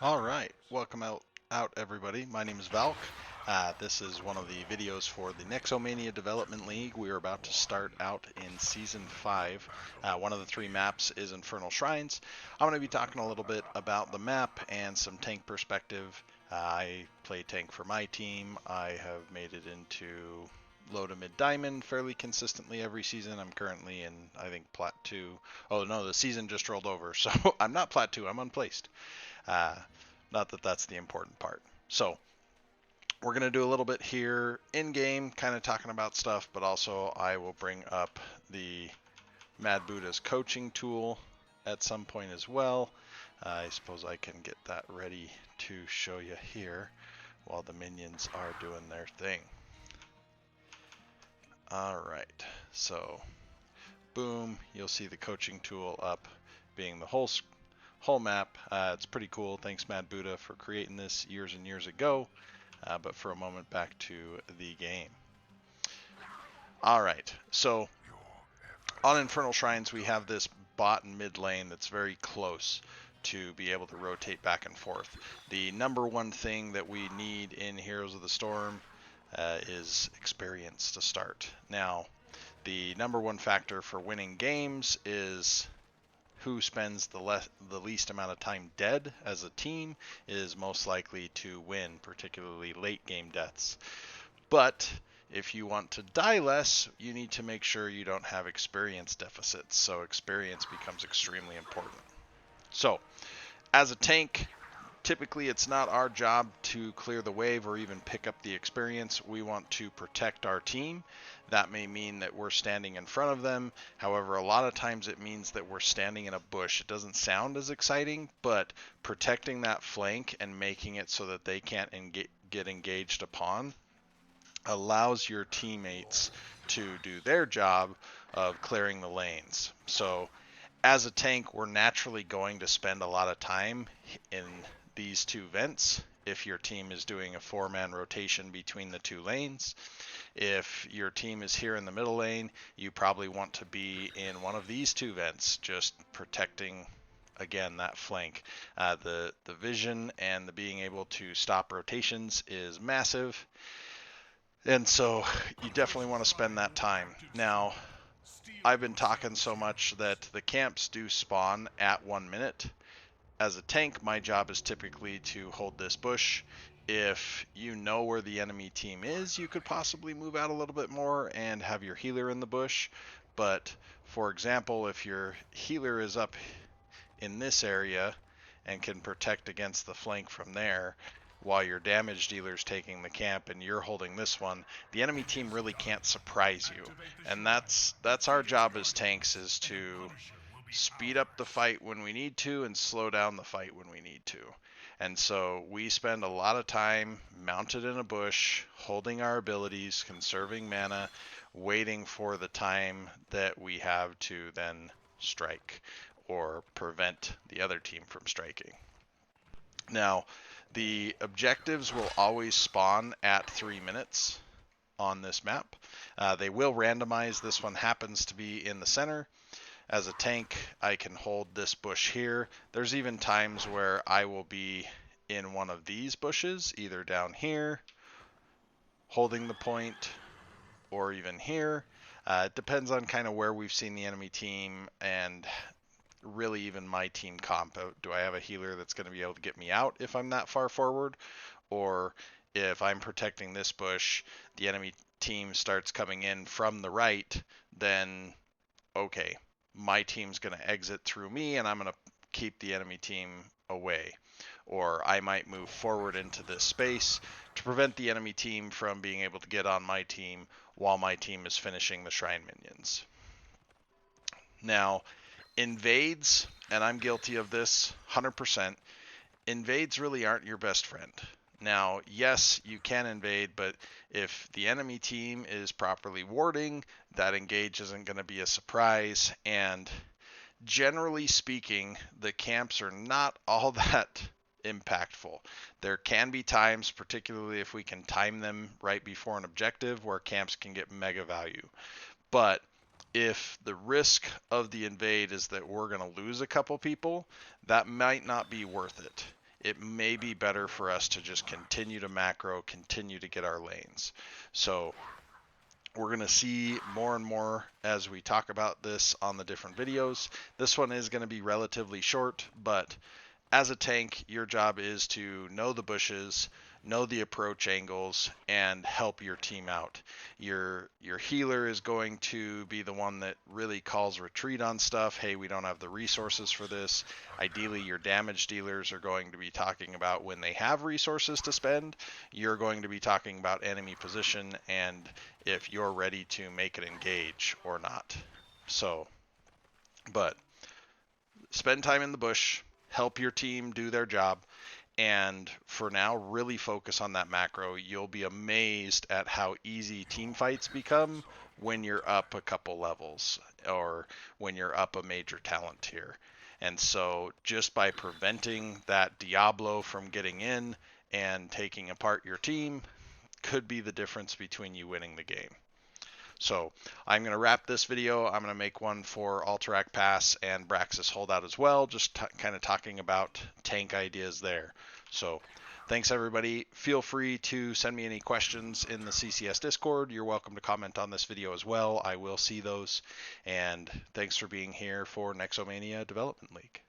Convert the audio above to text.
All right, welcome out everybody. My name is Valk. This is one of the videos for the Nexomania Development League. We are about to start out in Season 5. One of the three maps is Infernal Shrines. I'm going to be talking a little bit about the map and some tank perspective. I play tank for my team. I have made it into low to mid diamond fairly consistently every season. I'm currently in, I think, Plat 2. Oh no, the season just rolled over, so I'm not Plat 2, I'm unplaced. Uh, Not that that's the important part. So we're going to do a little bit here in game, kind of talking about stuff, but also I will bring up the Mad Buddha's coaching tool at some point as well. I suppose I can get that ready to show you here while the minions are doing their thing. All right, so boom, you'll see the coaching tool up being the whole map. It's pretty cool. Thanks, Mad Buddha, for creating this years and years ago. But for a moment, back to the game. All right, so on Infernal Shrines, we have this bot and mid lane that's very close to be able to rotate back and forth. The number one thing that we need in Heroes of the Storm is experience to start. Now, the number one factor for winning games is who spends the least amount of time dead as a team is most likely to win, particularly late game deaths. But if you want to die less, you need to make sure you don't have experience deficits. So experience becomes extremely important. So as a tank, typically it's not our job to clear the wave or even pick up the experience. We want to protect our team. That may mean that we're standing in front of them. However, a lot of times it means that we're standing in a bush. It doesn't sound as exciting, but protecting that flank and making it so that they can't get engaged upon allows your teammates to do their job of clearing the lanes. So as a tank, we're naturally going to spend a lot of time in these two vents if your team is doing a 4-man rotation between the two lanes. If your team is here in the middle lane, you probably want to be in one of these two vents, just protecting, again, that flank. The vision and the being able to stop rotations is massive, and so you definitely want to spend that time. Now, I've been talking so much that the camps do spawn at 1 minute. As a tank, my job is typically to hold this bush. If you know where the enemy team is, you could possibly move out a little bit more and have your healer in the bush. But for example, if your healer is up in this area and can protect against the flank from there, while your damage dealer's taking the camp and you're holding this one, the enemy team really can't surprise you. And that's our job as tanks, is to speed up the fight when we need to and slow down the fight when we need to. And so we spend a lot of time mounted in a bush, holding our abilities, conserving mana, waiting for the time that we have to then strike or prevent the other team from striking. Now, the objectives will always spawn at 3 minutes on this map. They will randomize. This one happens to be in the center. As a tank, I can hold this bush here. There's even times where I will be in one of these bushes, either down here, holding the point, or even here. It depends on kind of where we've seen the enemy team and really even my team comp. Do I have a healer that's going to be able to get me out if I'm that far forward? Or if I'm protecting this bush, the enemy team starts coming in from the right, then okay, my team's going to exit through me and I'm going to keep the enemy team away. Or I might move forward into this space to prevent the enemy team from being able to get on my team while my team is finishing the shrine minions. Now, invades, and I'm guilty of this 100%, invades really aren't your best friend. Now, yes, you can invade, but if the enemy team is properly warding, that engage isn't going to be a surprise. And generally speaking, the camps are not all that impactful. There can be times, particularly if we can time them right before an objective, where camps can get mega value. But if the risk of the invade is that we're going to lose a couple people, that might not be worth it. it may be better for us to just continue to macro, continue to get our lanes. So we're going to see more and more as we talk about this on the different videos. This one is going to be relatively short, but as a tank, your job is to know the bushes, know the approach angles, and help your team out. Your healer is going to be the one that really calls retreat on stuff. Hey, we don't have the resources for this. Ideally, your damage dealers are going to be talking about when they have resources to spend. You're going to be talking about enemy position and if you're ready to make it engage or not. So, but spend time in the bush, help your team do their job, and for now, really focus on that macro. You'll be amazed at how easy team fights become when you're up a couple levels or when you're up a major talent tier. And so, just by preventing that Diablo from getting in and taking apart your team, could be the difference between you winning the game. So I'm going to wrap this video. I'm going to make one for Alterac Pass and Braxis Holdout as well, just kind of talking about tank ideas there. So thanks everybody. Feel free to send me any questions in the CCS Discord. You're welcome to comment on this video as well. I will see those. And thanks for being here for Nexomania Development League.